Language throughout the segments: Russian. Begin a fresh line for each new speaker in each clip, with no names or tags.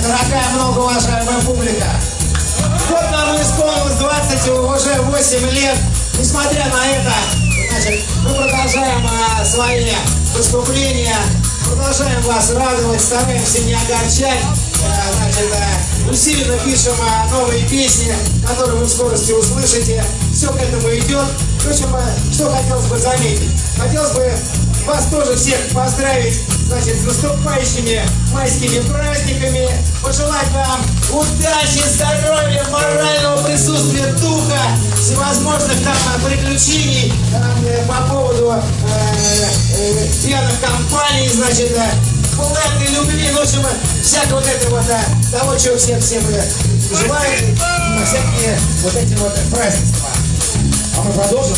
Дорогая, многоуважаемая публика, вот нам исполнилось 28 лет. Несмотря на это, значит, мы продолжаем свои выступления, продолжаем вас радовать, стараемся не огорчать. Значит, усиленно пишем новые песни, которые вы в скорости услышите. Все к этому идет. Впрочем, что хотелось бы заметить? Хотелось бы вас тоже всех поздравить, значит, с наступающими майскими праздниками, пожелать вам удачи, здоровья, морального присутствия духа, всевозможных там приключений по поводу пьяных компаний, значит, полной любви, в общем, всякого вот этого того, чего всем желаем, всякие вот эти вот празднества. А мы продолжим.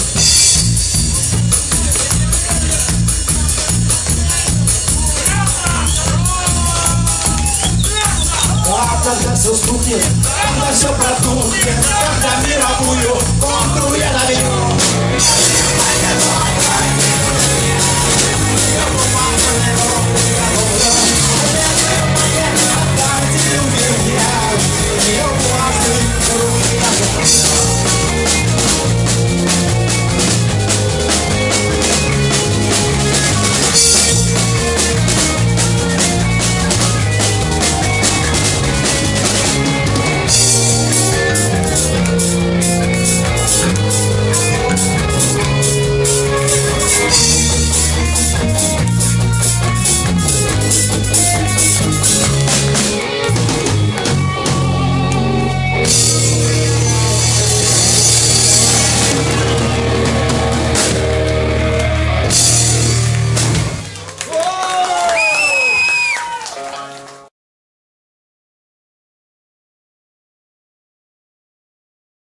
А когда все стукнет, когда все протухнет, когда мировую контру я наверну.